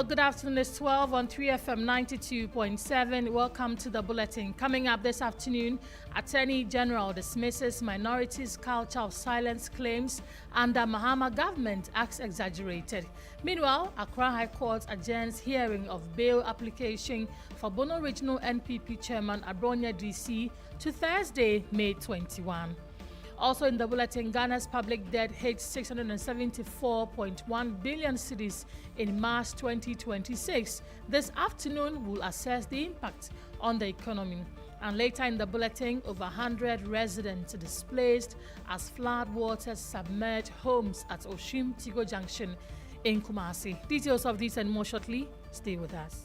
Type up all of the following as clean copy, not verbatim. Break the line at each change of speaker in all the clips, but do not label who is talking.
good afternoon. It's 12 on 3FM 92.7. Welcome to the bulletin. Coming up this afternoon, Attorney General dismisses minorities' culture of silence claims under Mahama government acts exaggerated. Meanwhile, Accra High Court adjourns hearing of bail application for Bono Regional NPP Chairman Abronya DC to Thursday, May 21. Also in the bulletin, Ghana's public debt hit 674.1 billion cedis in March 2026. This afternoon, we'll assess the impact on the economy. And later in the bulletin, over 100 residents displaced as flood waters submerged homes at Oshim Tigo Junction in Kumasi. Details of this and more shortly. Stay with us.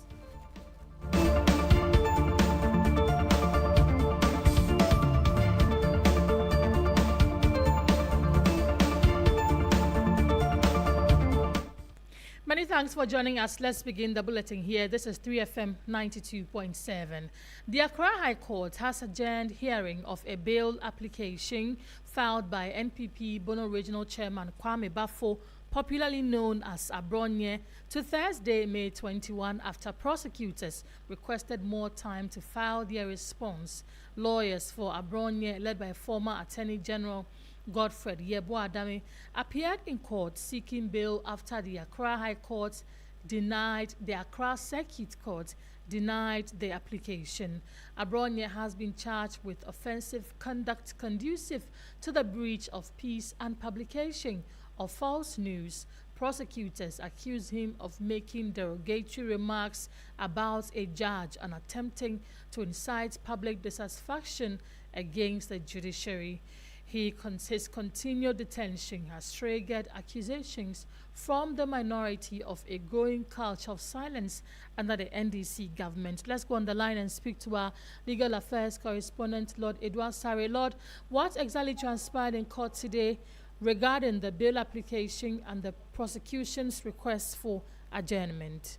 Many thanks for joining us. Let's begin the bulletin here. This is 3FM 92.7. The Accra High Court has adjourned hearing of a bail application filed by NPP Bono Regional Chairman Kwame Bafo, popularly known as Abronye, to Thursday, May 21, after prosecutors requested more time to file their response. Lawyers for Abronye, led by former Attorney General Godfred Yeboadame, appeared in court seeking bail after the Accra High Court denied the Accra Circuit Court denied the application. Abronye has been charged with offensive conduct conducive to the breach of peace and publication of false news. Prosecutors accuse him of making derogatory remarks about a judge and attempting to incite public dissatisfaction against the judiciary. His continued detention has triggered accusations from the minority of a growing culture of silence under the NDC government. Let's go on the line and speak to our legal affairs correspondent, Lord Edward Sare. Lord, what exactly transpired in court today regarding the bail application and the prosecution's request for adjournment?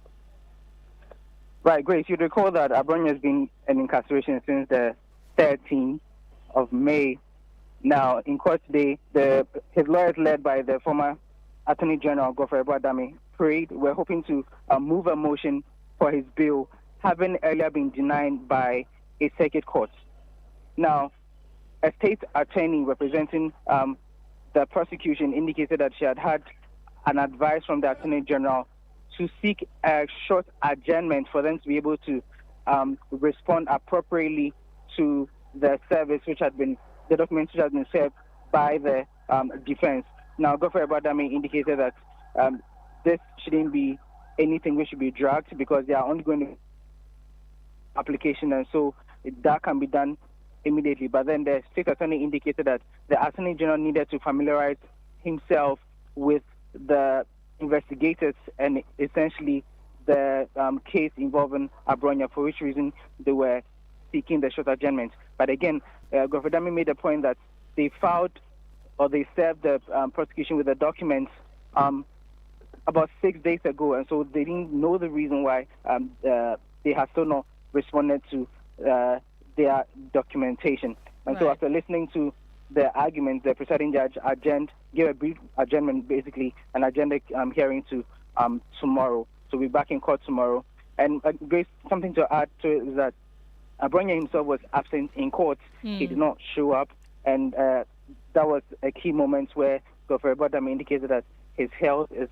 Right, Grace, you'd recall that Abronye has been in incarceration since the 13th of May. Now, in court today, his lawyers, led by the former Attorney General Godfred Yeboadame, prayed. We're hoping to move a motion for his bail, having earlier been denied by a circuit court. Now, a state attorney representing the prosecution indicated that she had had an advice from the Attorney General to seek a short adjournment for them to be able to respond appropriately to the service the documents which has been served by the defense. Now, Godfred Yeboadame indicated that this shouldn't be anything which should be dragged because they are ongoing application, and so that can be done immediately. But then the state attorney indicated that the Attorney General needed to familiarize himself with the investigators and essentially the case involving Abronye, for which reason they were seeking the short adjournment. But again, Godfred Yeboadame made a point that they served the prosecution with the documents about 6 days ago, and so they didn't know the reason why they have still not responded to their documentation. And so after listening to the arguments, the presiding judge gave a brief adjournment, basically an agenda hearing to tomorrow. So we'll be back in court tomorrow. And Grace, something to add to it is that Abronye himself was absent in court. He did not show up, and that was a key moment where Godfred Yeboadame indicated that his health is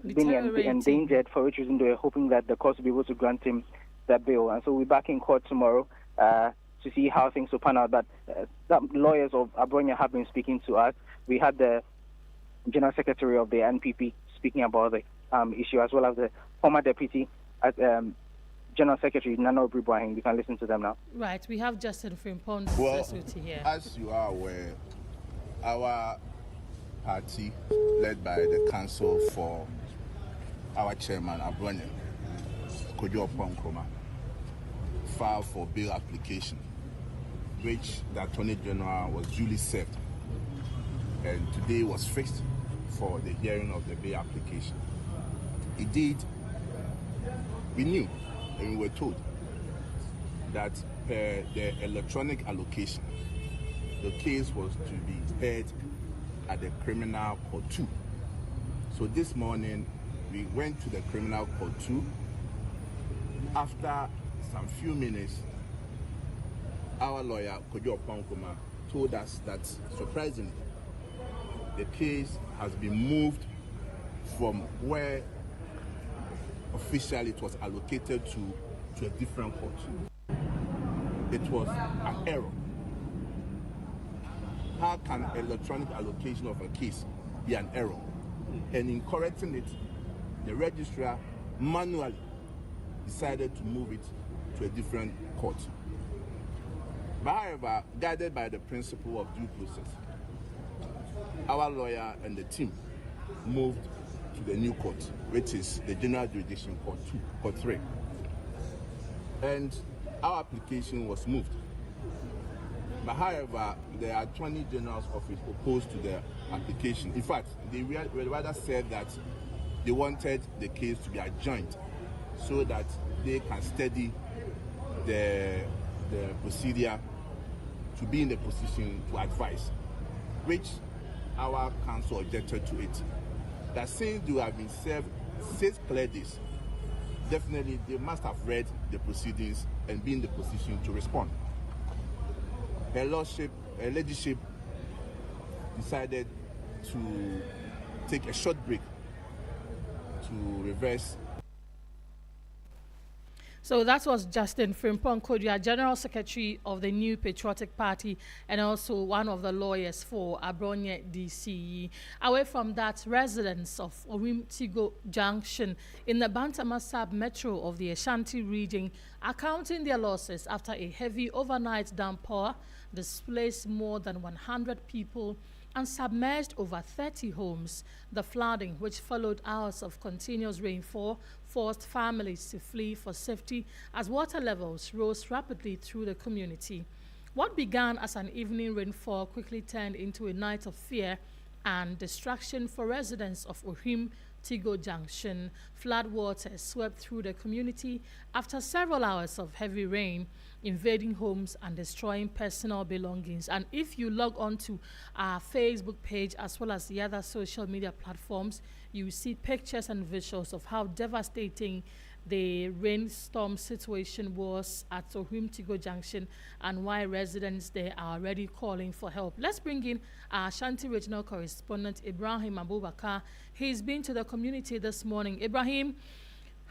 being endangered, for which reason they were hoping that the court will be able to grant him the bail. And so we're back in court tomorrow to see how things will pan out. But lawyers of Abronye have been speaking to us. We had the General Secretary of the NPP speaking about the issue, as well as the former Deputy General Secretary Nana Obribuahin. We can listen to them now.
Right, we have Justin Frimpong here.
As you are aware, our party, led by the Council for our chairman Abronye, Kuchoko, filed for bail application, which the Attorney General was duly served, and today was fixed for the hearing of the bail application. Indeed, we knew and we were told that per the electronic allocation, the case was to be heard at the criminal court 2. So this morning, we we went to the criminal court too. After some few minutes, our lawyer, Kojo Pankoma, told us that, surprisingly, the case has been moved from where officially it was allocated to a different court. It was an error. How can electronic allocation of a case be an error? And in correcting it, the registrar manually decided to move it to a different court. But however, guided by the principle of due process, our lawyer and the team moved to the new court, which is the General Jurisdiction Court 2, Court 3. And our application was moved. But however, the Attorney General's office opposed to the application. In fact, they rather said that they wanted the case to be adjourned so that they can study the procedure to be in the position to advise, which our counsel objected to it. That since they have been served 6 clear days, definitely they must have read the proceedings and be in the position to respond. Her ladyship decided to take a short break to reverse.
So that was Justin Frimpong Kodia, General Secretary of the New Patriotic Party and also one of the lawyers for Abronye DCE. Away from that, residents of Orim-Tigo Junction in the Bantama sub-metro of the Ashanti region are counting their losses after a heavy overnight downpour displaced more than 100 people and submerged over 30 homes. The flooding, which followed hours of continuous rainfall, forced families to flee for safety as water levels rose rapidly through the community. What began as an evening rainfall quickly turned into a night of fear and destruction for residents of Orim-Tigo Junction. Floodwaters swept through the community after several hours of heavy rain, invading homes and destroying personal belongings. And if you log on to our Facebook page as well as the other social media platforms, you see pictures and visuals of how devastating the rainstorm situation was at Orim-Tigo Junction and why residents there are already calling for help. Let's bring in our Ashanti regional correspondent, Ibrahim Abubakar. He's been to the community this morning. Ibrahim,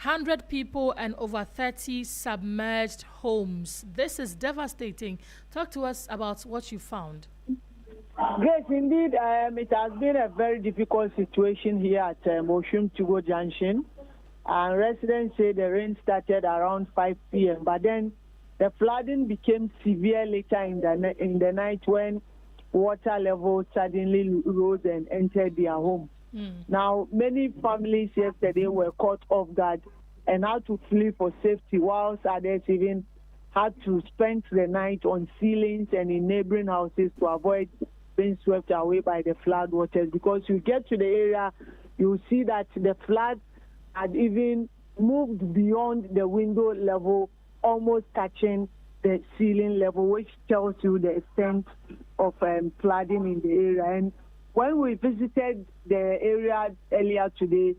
100 people and over 30 submerged homes. This is devastating. Talk to us about what you found.
Yes, indeed. It has been a very difficult situation here at Orim-Tigo Junction. And residents say the rain started around 5 p.m. But then the flooding became severe later in the night when water levels suddenly rose and entered their home. Now, many families yesterday were caught off guard and had to flee for safety, whilst others even had to spend the night on ceilings and in neighboring houses to avoid being swept away by the flood waters. Because you get to the area, you see that the flood had even moved beyond the window level, almost touching the ceiling level, which tells you the extent of flooding in the area. And when we visited the area earlier today,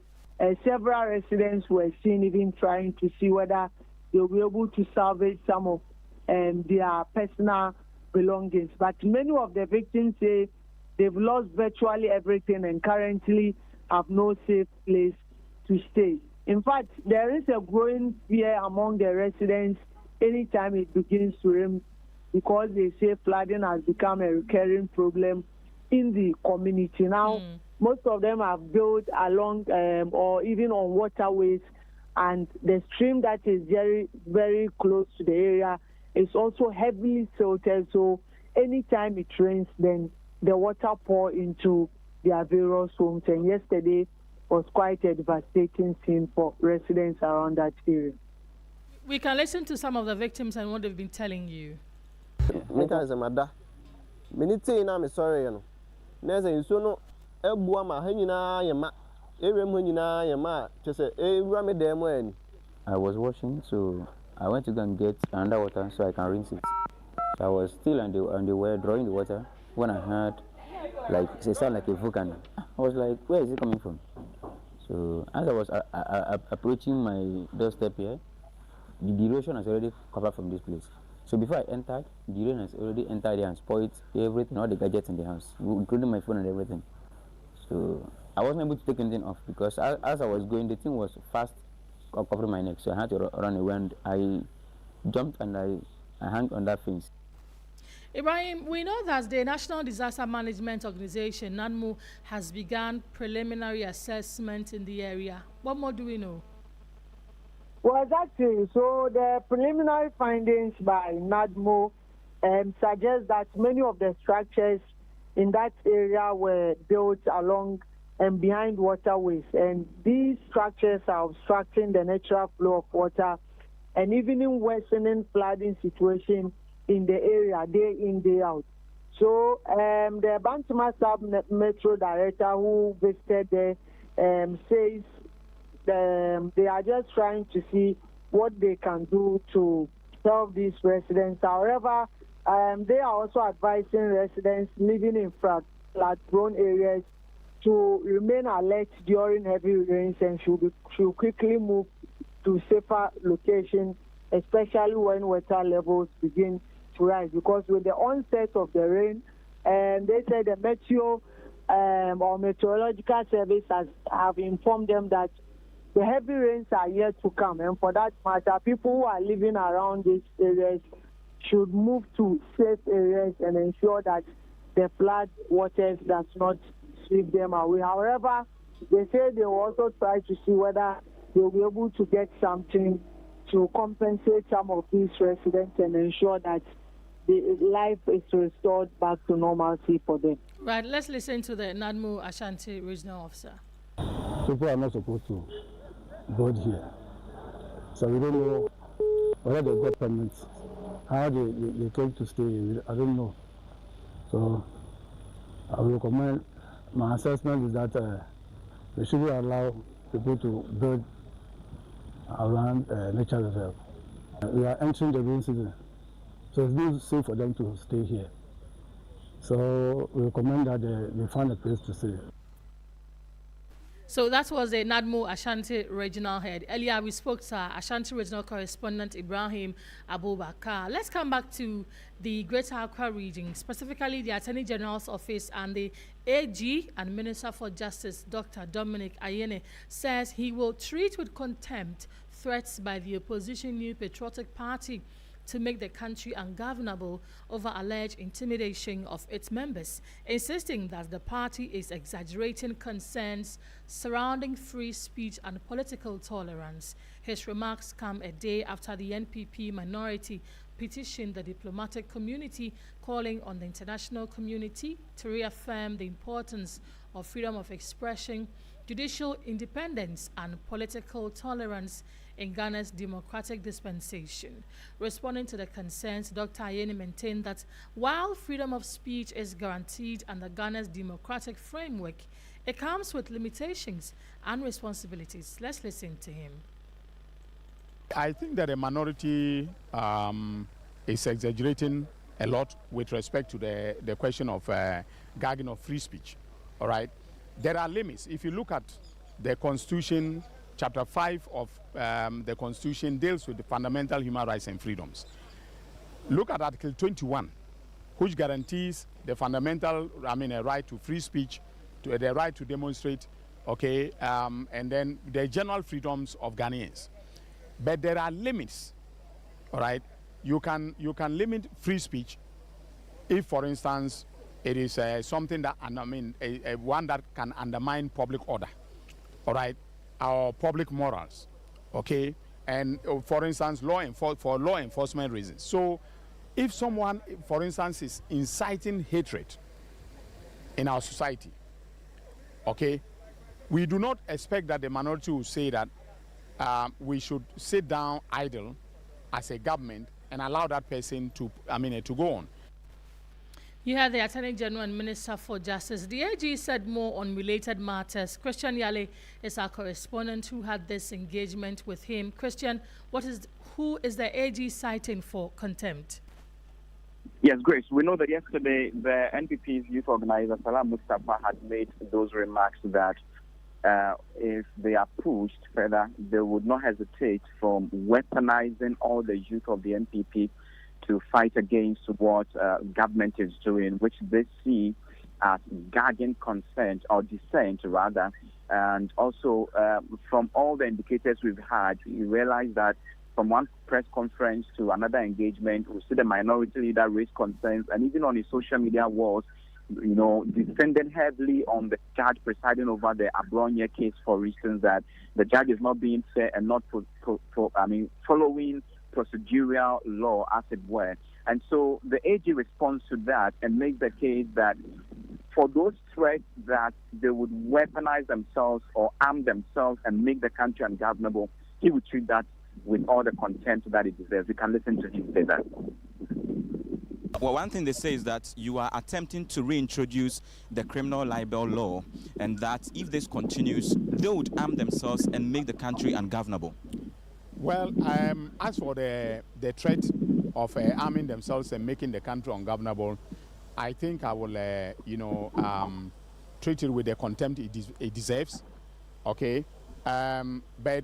several residents were seen even trying to see whether they'll be able to salvage some of their personal belongings. But many of the victims say they've lost virtually everything and currently have no safe place to stay. In fact, there is a growing fear among the residents anytime it begins to rain, because they say flooding has become a recurring problem in the community. Now, most of them have built along or even on waterways, and the stream that is very, very close to the area is also heavily silted. So anytime it rains, then the water pour into their various homes. And yesterday was quite a devastating scene for residents around that area.
We can listen to some of the victims and what they've been telling you.
I was washing, so I went to go and get underwater so I can rinse it. So I was still on the way drawing the water when I heard like it sounded like a volcano. I was like, where is it coming from? So as I was approaching my doorstep here, the erosion has already covered from this place. So before I entered, the rain has already entered there and spoiled everything, all the gadgets in the house, including my phone and everything. So I wasn't able to take anything off because as I was going, the thing was fast covering my neck. So I had to run away, and I jumped and I hung on that fence.
Ibrahim, we know that the National Disaster Management Organization, NADMO, has begun preliminary assessment in the area. What more do we know?
Well, exactly. So the preliminary findings by NADMO suggest that many of the structures in that area were built along and behind waterways. And these structures are obstructing the natural flow of water and even in worsening flooding situation in the area, day in, day out. So the Bantama Sub-Metro Director who visited there says they are just trying to see what they can do to help these residents. However, they are also advising residents living in flood-prone areas to remain alert during heavy rains and should quickly move to safer locations, especially when water levels begin to rise. Because with the onset of the rain, they said the meteorological service have informed them that the heavy rains are yet to come. And for that matter, people who are living around these areas should move to safe areas and ensure that the flood waters does not sweep them away. However, they say they will also try to see whether they will be able to get something to compensate some of these residents and ensure that the life is restored back to normalcy for them.
Right, let's listen to the NADMO Ashanti Regional Officer.
People are not supposed to board here. So we don't know whether they got permits, how they came to stay. I don't know. So I will recommend, my assessment is that we shouldn't allow people to build around nature reserve. We are entering the rain season, so it's not safe for them to stay here. So we recommend that they find a place to stay.
So that was the NADMO Ashanti Regional Head. Earlier we spoke to Ashanti Regional Correspondent Ibrahim Abubakar. Let's come back to the Greater Accra region, specifically the Attorney General's Office, and the AG and Minister for Justice, Dr. Dominic Ayene, says he will treat with contempt threats by the opposition New Patriotic Party to make the country ungovernable over alleged intimidation of its members, insisting that the party is exaggerating concerns surrounding free speech and political tolerance. His remarks come a day after the NPP minority petitioned the diplomatic community, calling on the international community to reaffirm the importance of freedom of expression, judicial independence, and political tolerance in Ghana's democratic dispensation. Responding to the concerns, Dr. Ayene maintained that while freedom of speech is guaranteed under Ghana's democratic framework, it comes with limitations and responsibilities. Let's listen to him.
I think that the minority is exaggerating a lot with respect to the question of gagging of free speech. All right, there are limits. If you look at the Constitution, Chapter 5 of the Constitution deals with the fundamental human rights and freedoms. Look at Article 21, which guarantees the fundamental, a right to free speech, to the right to demonstrate, okay, and then the general freedoms of Ghanaians. But there are limits, all right? You can limit free speech if, for instance, it is something that, one that can undermine public order, all right? Our public morals, okay, and for instance, for law enforcement reasons. So, if someone, for instance, is inciting hatred in our society, okay, we do not expect that the minority will say that we should sit down idle as a government and allow that person to, to go on.
You had the Attorney General and Minister for Justice. The AG said more on related matters. Christian Yale is our correspondent who had this engagement with him. Christian, who is the AG citing for contempt?
Yes, Grace. We know that yesterday the NPP's youth organizer, Salam Mustafa, had made those remarks that if they are pushed further, they would not hesitate from weaponizing all the youth of the NPP to fight against what government is doing, which they see as gagging consent or dissent, rather. And also, from all the indicators we've had, you realize that from one press conference to another engagement, we see the minority leader raise concerns, and even on his social media walls, descended heavily on the judge presiding over the Abronye case, for instance, that the judge is not being fair and not following procedural law, as it were. And so the AG responds to that and makes the case that for those threats that they would weaponize themselves or arm themselves and make the country ungovernable, he would treat that with all the contempt that it deserves. We can listen to him say that.
Well, one thing they say is that you are attempting to reintroduce the criminal libel law, and that if this continues, they would arm themselves and make the country ungovernable. Well,
As for the threat of arming themselves and making the country ungovernable, I think I will, treat it with the contempt it deserves. Okay, but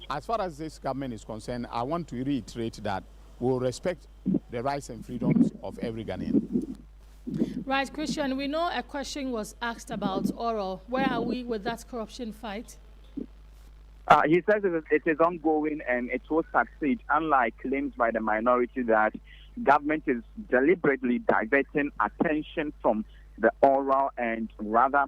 as far as this government is concerned, I want to reiterate that we will respect the rights and freedoms of every Ghanaian.
Right, Christian, we know a question was asked about Oral. Where are we with that corruption fight?
He says it is ongoing and it will succeed, unlike claims by the minority that government is deliberately diverting attention from the oral and rather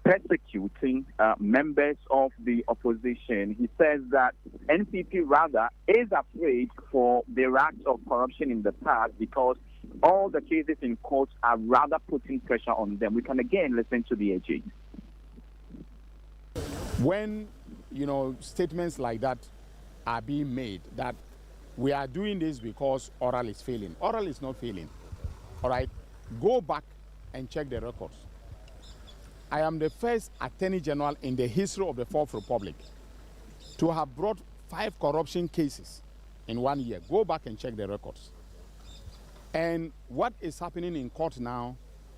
persecuting members of the opposition. He says that NPP rather is afraid for the acts of corruption in the past because all the cases in court are rather putting pressure on them. We can again listen to the AG.
When, statements like that are being made, that we are doing this because oral is failing. Oral is not failing. All right? Go back and check the records. I am the first Attorney General in the history of the Fourth Republic to have brought 5 corruption cases in 1 year. Go back and check the records. And what is happening in court now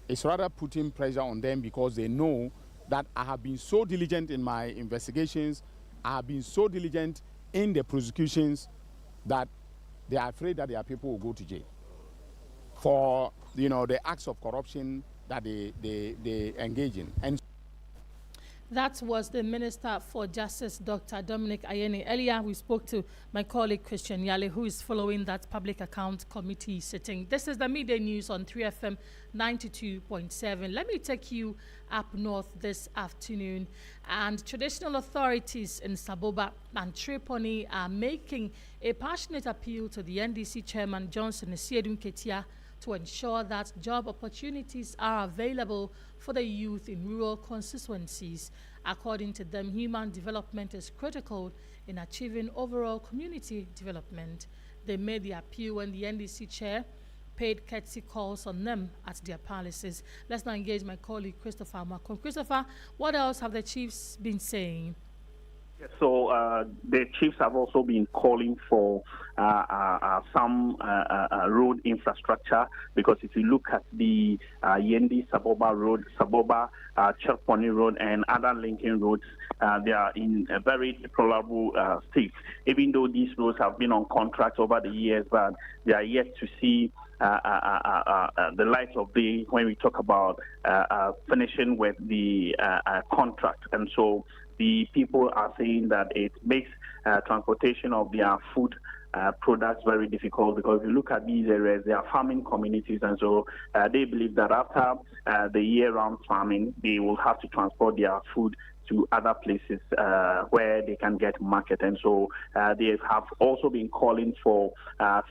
is rather putting pressure on them because they know that I have been so diligent in my investigations, I have been so diligent in the prosecutions that they are afraid that their people will go to jail for, the acts of corruption that they engage in. And
that was the Minister for Justice, Dr. Dominic Ayeni. Earlier, we spoke to my colleague Christian Yale, who is following that Public Account Committee sitting. This is the midday news on 3FM 92.7. Let me take you up north this afternoon. And traditional authorities in Saboba and Tripoli are making a passionate appeal to the NDC chairman, Johnson Esiedun Ketia, to ensure that job opportunities are available for the youth in rural constituencies. According to them, human development is critical in achieving overall community development. They made the appeal when the NDC chair paid courtesy calls on them at their palaces. Let's now engage my colleague Christopher Macon. Christopher, what else have the chiefs been saying?
So the chiefs have also been calling for some road infrastructure, because if you look at the Yendi Saboba Road, Saboba Cherponi Road, and other linking roads, they are in a very deplorable state. Even though these roads have been on contract over the years, but they are yet to see the light of day when we talk about finishing with the contract. And so the people are saying that it makes transportation of their food products very difficult, because if you look at these areas, they are farming communities, and so they believe that after the year-round farming, they will have to transport their food to other places where they can get market. And so they have also been calling for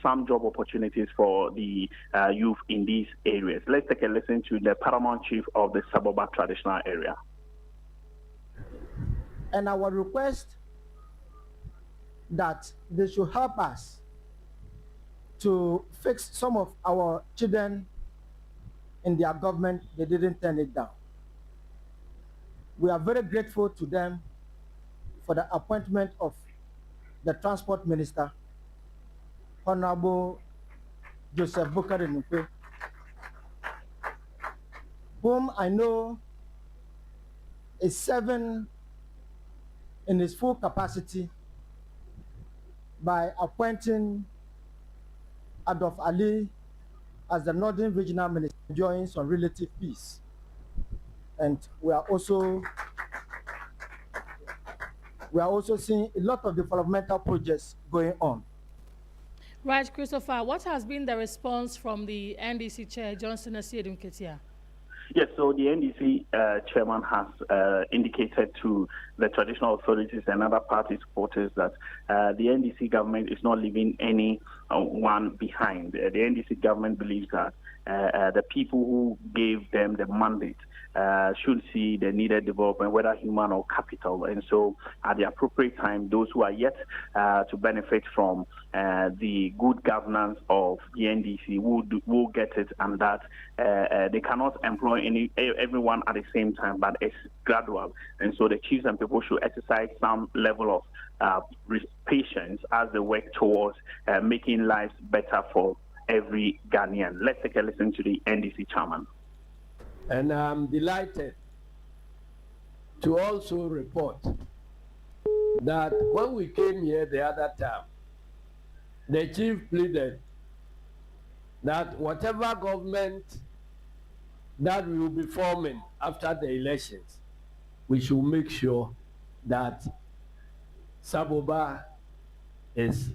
some job opportunities for the youth in these areas. Let's take a listen to the paramount chief of the Saboba traditional area.
And our request that they should help us to fix some of our children in their government. They didn't turn it down. We are very grateful to them for the appointment of the transport minister, Honorable Joseph Bukari Nupe, whom I know is serving in his full capacity by appointing Adolf Ali as the Northern Regional Minister, enjoying some relative peace. And we are also seeing a lot of developmental projects going on.
Right, Christopher, what has been the response from the NDC chair, Johnson Asiedu Nketia?
Yes, so the NDC chairman has indicated to the traditional authorities and other party supporters that the NDC government is not leaving anyone behind. The NDC government believes that the people who gave them the mandate should see the needed development, whether human or capital. And so at the appropriate time, those who are yet to benefit from the good governance of the NDC will get it, and that they cannot employ everyone at the same time, but it's gradual. And so the chiefs and people should exercise some level of patience as they work towards making lives better for every Ghanaian. Let's take a listen to the NDC chairman.
And I'm delighted to also report that when we came here the other time, the chief pleaded that whatever government that we will be forming after the elections, we should make sure that Saboba is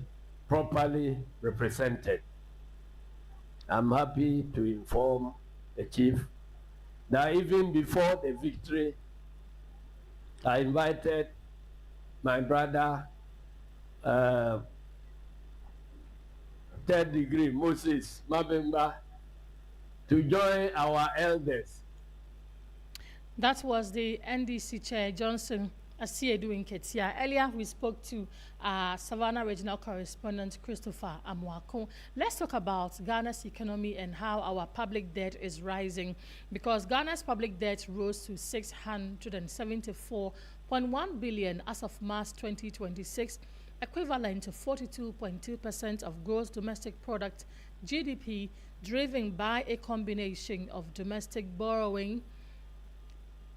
properly represented. I'm happy to inform the chief that even before the victory, I invited my brother, third degree Moses Mabemba, to join our elders.
That was the NDC chair, Johnson Asiedu Nketia. Earlier, we spoke to Savannah Regional Correspondent Christopher Amwako. Let's talk about Ghana's economy and how our public debt is rising, because Ghana's public debt rose to 674.1 billion as of March 2026, equivalent to 42.2% of gross domestic product (GDP), driven by a combination of domestic borrowing,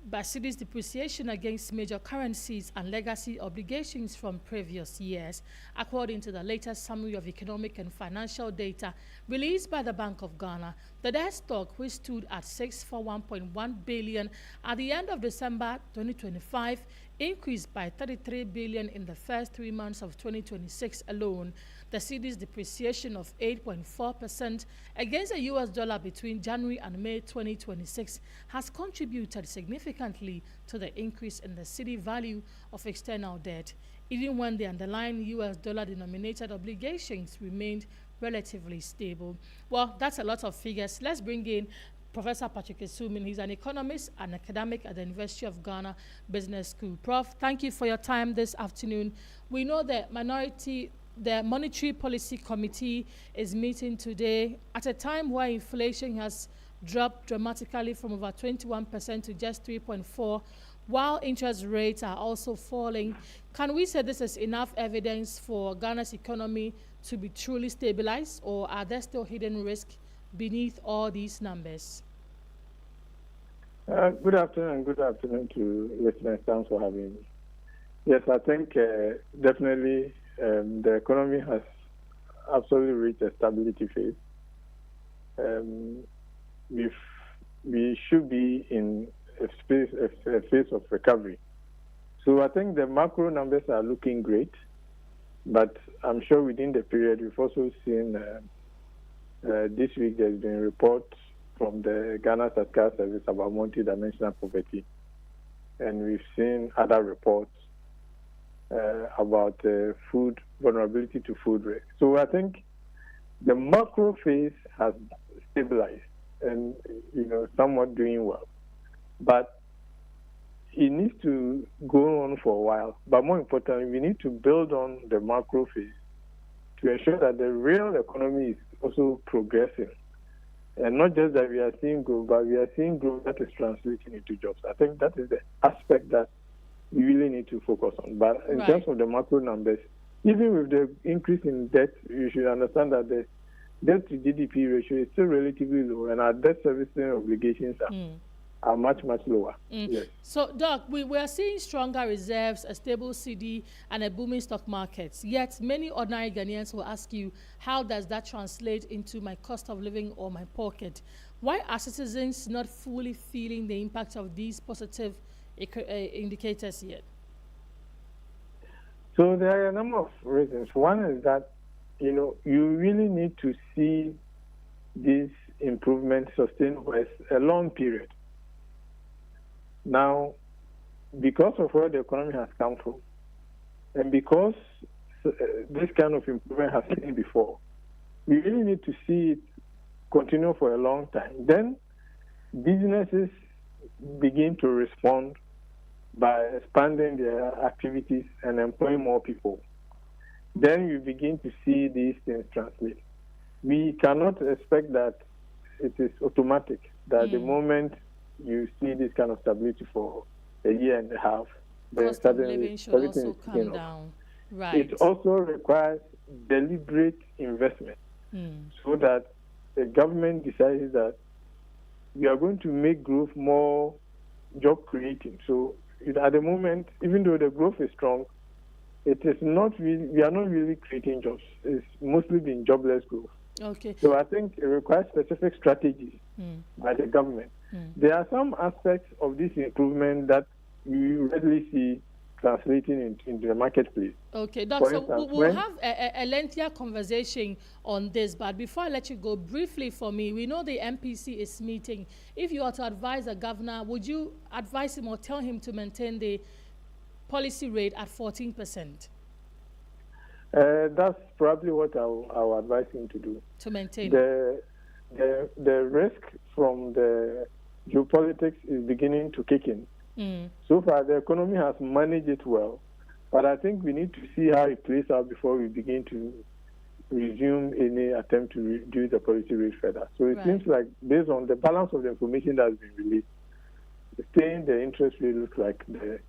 by cedis depreciation against major currencies, and legacy obligations from previous years, according to the latest summary of economic and financial data released by the Bank of Ghana. The debt stock, which stood at 641.1 billion at the end of December 2025, increased by 33 billion in the first 3 months of 2026 alone. The cedis depreciation of 8.4% against the US dollar between January and May 2026 has contributed significantly to the increase in the cedi value of external debt, even when the underlying US dollar denominated obligations remained relatively stable. Well, that's a lot of figures. Let's bring in Professor Patrick. He's an economist and academic at the University of Ghana Business School. Prof, thank you for your time this afternoon. We know that the Monetary Policy Committee is meeting today at a time where inflation has dropped dramatically from over 21% to just 3.4%, while interest rates are also falling. Can we say this is enough evidence for Ghana's economy to be truly stabilized, or are there still hidden risks beneath all these numbers?
Good afternoon to listeners. Thanks for having me. Yes, I think definitely the economy has absolutely reached a stability phase. We should be in a phase of recovery. So I think the macro numbers are looking great, but I'm sure within the period we've also seen this week there's been reports from the Ghana Statistical Service about multidimensional poverty, and we've seen other reports about food vulnerability to food waste. So I think the macro phase has stabilized and somewhat doing well, but it needs to go on for a while. But more importantly, we need to build on the macro phase to ensure that the real economy is also progressing, and not just that we are seeing growth, but we are seeing growth that is translating into jobs. I think that is the aspect that we really need to focus on. But in terms of the macro numbers, even with the increase in debt, you should understand that the debt to GDP ratio is still relatively low, and our debt servicing obligations are much, much lower. Yes.
So, Doc, we are seeing stronger reserves, a stable CD, and a booming stock market. Yet, many ordinary Ghanaians will ask you, how does that translate into my cost of living or my pocket? Why are citizens not fully feeling the impact of these positive indicators yet?
So there are a number of reasons. One is that, you really need to see these improvements sustained for a long period. Now, because of where the economy has come from, and because this kind of improvement has been before, we really need to see it continue for a long time. Then businesses begin to respond by expanding their activities and employing more people. Then you begin to see these things translate. We cannot expect that it is automatic, that the moment you see this kind of stability for a year and a half, then suddenly everything is come down.
Right.
It also requires deliberate investment so that the government decides that we are going to make growth more job creating. So at the moment, even though the growth is strong, it is not really, we are not really creating jobs. It's mostly been jobless growth.
Okay.
So I think it requires specific strategies by the government. There are some aspects of this improvement that you readily see translating into the marketplace.
Okay, Doc, so we'll have a lengthier conversation on this, but before I let you go, briefly for me, we know the MPC is meeting. If you are to advise the governor, would you advise him or tell him to maintain the policy rate at 14%?
That's probably what I'll advise him to do.
To maintain
the risk from the geopolitics is beginning to kick in. So far, the economy has managed it well, but I think we need to see how it plays out before we begin to resume any attempt to reduce the policy rate further. So it seems like, based on the balance of the information that has been released, staying the interest rate looks like the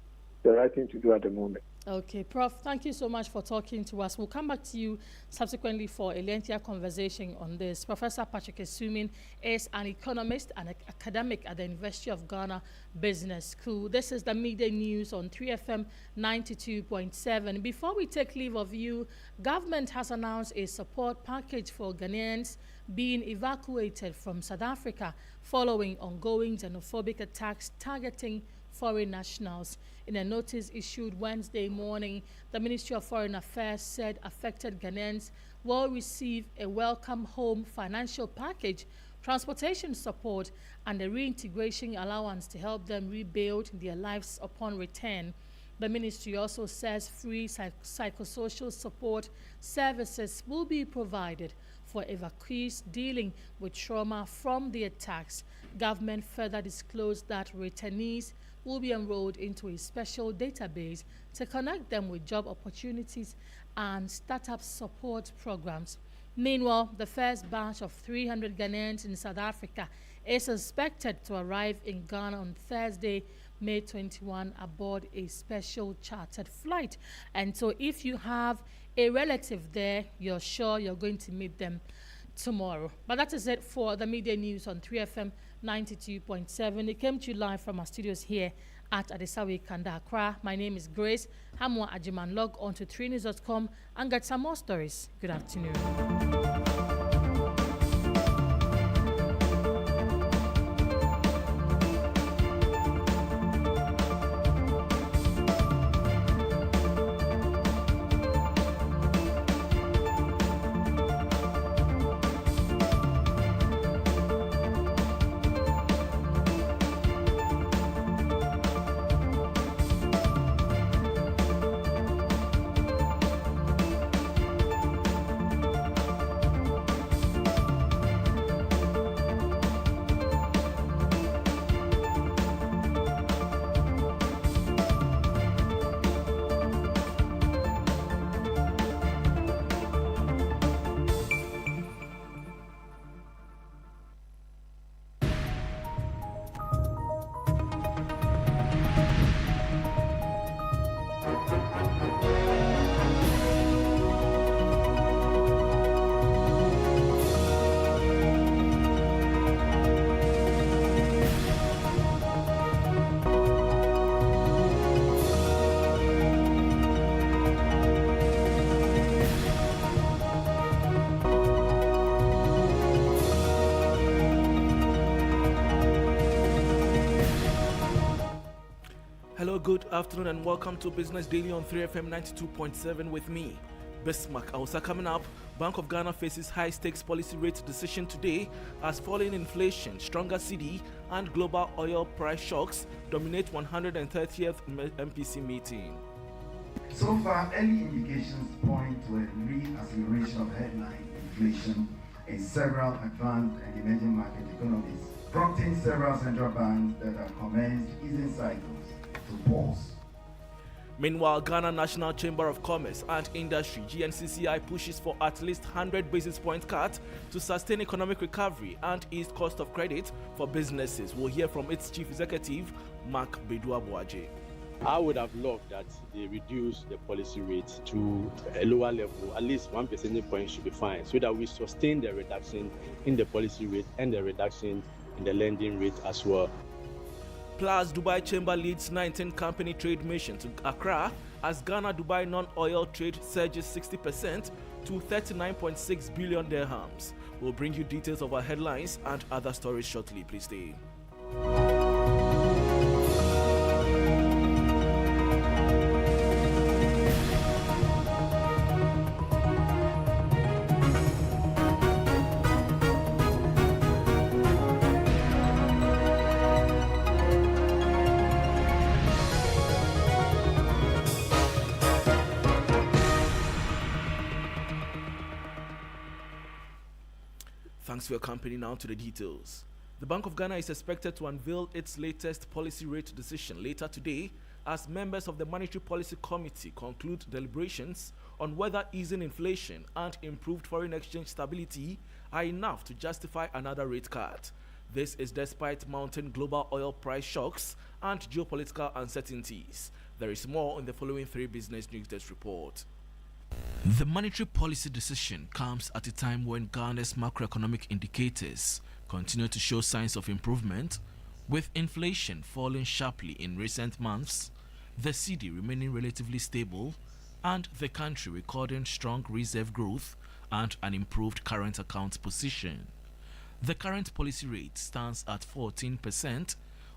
right thing to do at the moment.
Okay, Prof, thank you so much for talking to us. We'll come back to you subsequently for a lengthier conversation on this. Professor Patrick Esuming is an economist and academic at the University of Ghana Business School. This is the Midday News on 3FM 92.7. Before we take leave of you, government has announced a support package for Ghanaians being evacuated from South Africa following ongoing xenophobic attacks targeting foreign nationals. In a notice issued Wednesday morning, the Ministry of Foreign Affairs said affected Ghanaians will receive a welcome home financial package, transportation support, and a reintegration allowance to help them rebuild their lives upon return. The ministry also says free psychosocial support services will be provided for evacuees dealing with trauma from the attacks. Government further disclosed that returnees will be enrolled into a special database to connect them with job opportunities and startup support programs. Meanwhile, the first batch of 300 Ghanaians in South Africa is expected to arrive in Ghana on Thursday, May 21, aboard a special chartered flight. And so if you have a relative there, you're sure you're going to meet them tomorrow. But that is it for the Midday News on 3FM 92.7. It came to you live from our studios here at Adesawe Kanda, Accra. My name is Grace Hamwa Ajiman. Log on to 3news.com and get some more stories. Good afternoon.
good afternoon and welcome to Business Daily on 3FM 92.7 with me, Bismarck. Also coming up, Bank of Ghana faces high-stakes policy rate decision today as falling inflation, stronger cedi, and global oil price shocks dominate 130th MPC meeting.
So far, early indications point to a re-acceleration of headline inflation in several advanced and emerging market economies, prompting several central banks that have commenced easing cycles to pause.
Meanwhile, Ghana National Chamber of Commerce and Industry (GNCCI) pushes for at least 100 basis point cut to sustain economic recovery and ease cost of credit for businesses. We'll hear from its chief executive, Mark Bedua-Boaje.
I would have loved that they reduce the policy rate to a lower level. At least 1 percentage point should be fine, so that we sustain the reduction in the policy rate and the reduction in the lending rate as well.
Plus, Dubai Chamber leads 19 company trade mission to Accra as Ghana-Dubai non-oil trade surges 60% to 39.6 billion dirhams. We'll bring you details of our headlines and other stories shortly. Please stay. Thanks for your company. Now to the details. The Bank of Ghana is expected to unveil its latest policy rate decision later today as members of the Monetary Policy Committee conclude deliberations on whether easing inflation and improved foreign exchange stability are enough to justify another rate cut. This is despite mounting global oil price shocks and geopolitical uncertainties. There is more in the following 3 Business News Desk report. The monetary policy decision comes at a time when Ghana's macroeconomic indicators continue to show signs of improvement, with inflation falling sharply in recent months, the cedi remaining relatively stable, and the country recording strong reserve growth and an improved current account position. The current policy rate stands at 14%,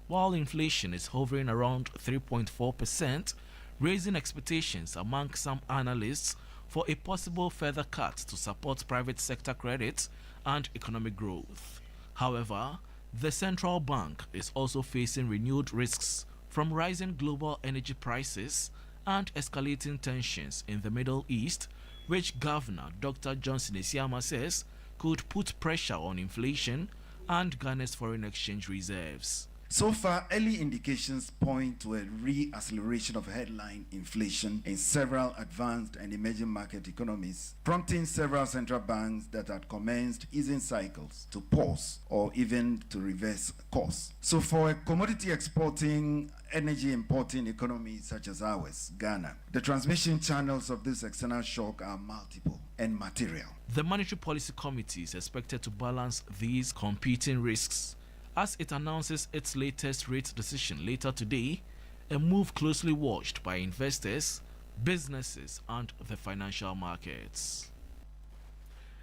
while inflation is hovering around 3.4%, raising expectations among some analysts for a possible further cut to support private sector credit and economic growth. However, the central bank is also facing renewed risks from rising global energy prices and escalating tensions in the Middle East, which Governor Dr. Johnson Esiama says could put pressure on inflation and Ghana's foreign exchange reserves.
So far, early indications point to a re-acceleration of headline inflation in several advanced and emerging market economies, prompting several central banks that had commenced easing cycles to pause or even to reverse course. So for a commodity exporting, energy importing economy such as ours, Ghana, the transmission channels of this external shock are multiple and material.
The Monetary Policy Committee is expected to balance these competing risks as it announces its latest rate decision later today, a move closely watched by investors, businesses, and the financial markets.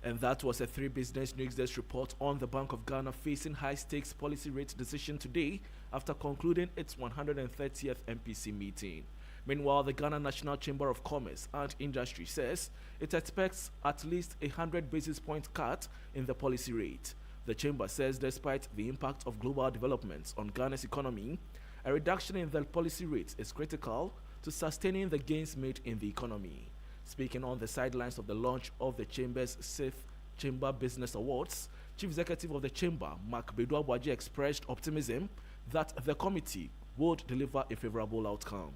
And that was a 3 Business News Desk report on the Bank of Ghana facing high-stakes policy rate decision today after concluding its 130th MPC meeting. Meanwhile, the Ghana National Chamber of Commerce and Industry says it expects at least a 100 basis point cut in the policy rate. The chamber says despite the impact of global developments on Ghana's economy, a reduction in the policy rate is critical to sustaining the gains made in the economy. Speaking on the sidelines of the launch of the chamber's 6th Chamber Business Awards, Chief Executive of the Chamber, Mark Bedua-Boaje, expressed optimism that the committee would deliver a favorable outcome.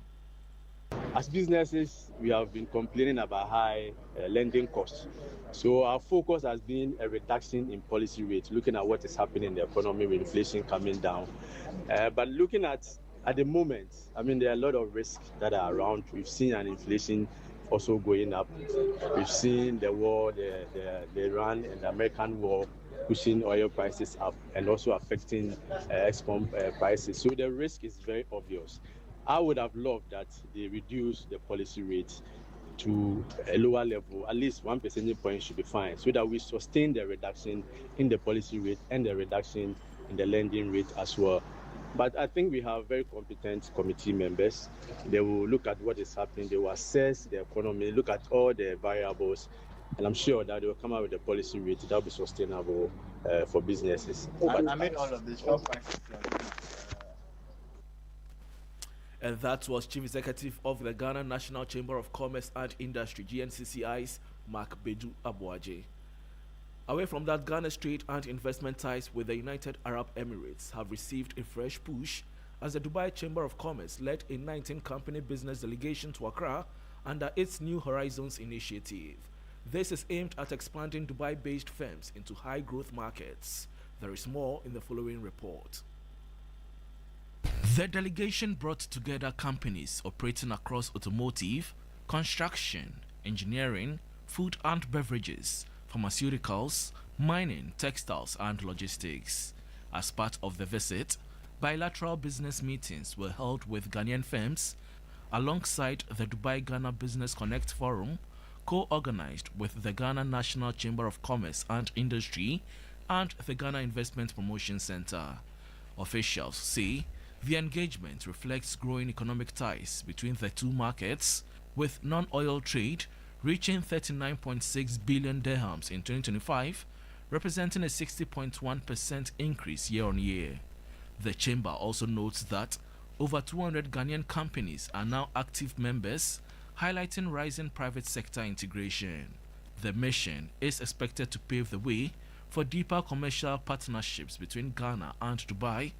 As businesses, we have been complaining about high lending costs. So our focus has been a reduction in policy rates, looking at what is happening in the economy with inflation coming down. But looking at the moment, I mean, there are a lot of risks that are around. We've seen an inflation also going up. We've seen the war, the Iran and the American war pushing oil prices up and also affecting export prices. So the risk is very obvious. I would have loved that they reduce the policy rate to a lower level. At least 1 percentage point should be fine, so that we sustain the reduction in the policy rate and the reduction in the lending rate as well. But I think we have very competent committee members. They will look at what is happening. They will assess the economy, look at all the variables, and I'm sure that they will come out with a policy rate that will be sustainable for businesses.
But amid all of this,
and that was Chief Executive of the Ghana National Chamber of Commerce and Industry, GNCCI's Mark Beju Abuaje. Away from that, Ghana's trade and investment ties with the United Arab Emirates have received a fresh push as the Dubai Chamber of Commerce led a 19-company business delegation to Accra under its New Horizons initiative. This is aimed at expanding Dubai-based firms into high-growth markets. There is more in the following report. The delegation brought together companies operating across automotive, construction, engineering, food and beverages, pharmaceuticals, mining, textiles and logistics. As part of the visit, bilateral business meetings were held with Ghanaian firms alongside the Dubai-Ghana Business Connect Forum, co-organized with the Ghana National Chamber of Commerce and Industry and the Ghana Investment Promotion Center. Officials say the engagement reflects growing economic ties between the two markets, with non-oil trade reaching 39.6 billion dirhams in 2025, representing a 60.1% increase year-on-year. The chamber also notes that over 200 Ghanaian companies are now active members, highlighting rising private sector integration. The mission is expected to pave the way for deeper commercial partnerships between Ghana and Dubai,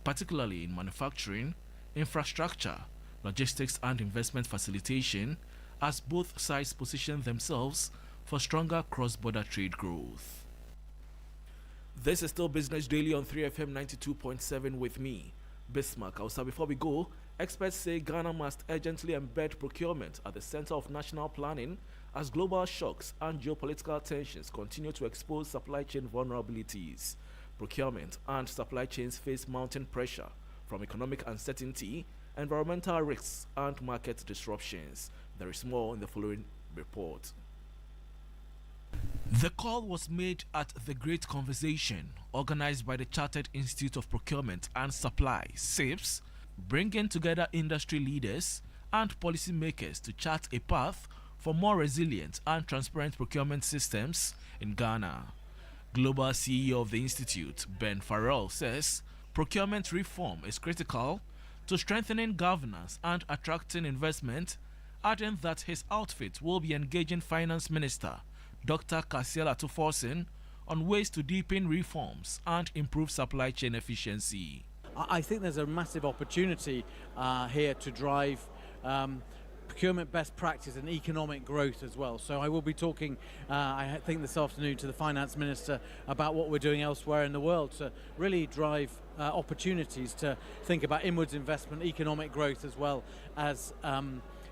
particularly in manufacturing, infrastructure, logistics and investment facilitation, as both sides position themselves for stronger cross-border trade growth. This is still Business Daily on 3FM 92.7 with me, Bismarck. Also, before we go, experts say Ghana must urgently embed procurement at the center of national planning as global shocks and geopolitical tensions continue to expose supply chain vulnerabilities. Procurement and supply chains face mounting pressure from economic uncertainty, environmental risks, and market disruptions. There is more in the following report. The call was made at the Great Conversation, organized by the Chartered Institute of Procurement and Supply, CIPS, bringing together industry leaders and policymakers to chart a path for more resilient and transparent procurement systems in Ghana. Global CEO of the Institute, Ben Farrell, says procurement reform is critical to strengthening governance and attracting investment, adding that his outfit will be engaging Finance Minister Dr. Kasiel Atuforsen on ways to deepen reforms and improve supply chain efficiency.
I think there's a massive opportunity here to drive procurement best practice and economic growth as well. So I will be talking, I think this afternoon, to the Finance Minister about what we're doing elsewhere in the world to really drive opportunities to think about inwards investment, economic growth, as well as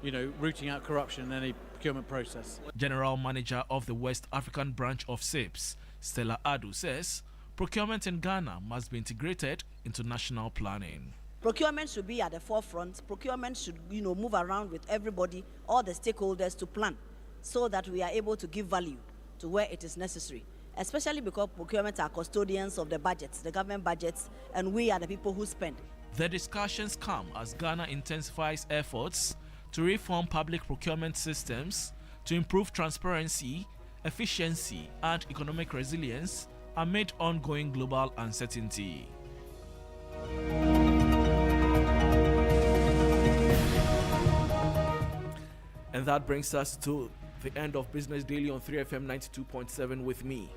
rooting out corruption in any procurement process.
General Manager of the West African branch of CIPS, Stella Adu, says procurement in Ghana must be integrated into national planning.
Procurement should be at the forefront. Procurement should, move around with everybody, all the stakeholders, to plan so that we are able to give value to where it is necessary, especially because procurement are custodians of the budgets, the government budgets, and we are the people who spend.
The discussions come as Ghana intensifies efforts to reform public procurement systems to improve transparency, efficiency, and economic resilience amid ongoing global uncertainty. And that brings us to the end of Business Daily on 3FM 92.7 with me,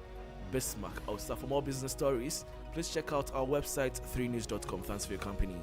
Bismarck. Also, for more business stories, please check out our website 3news.com. Thanks for your company.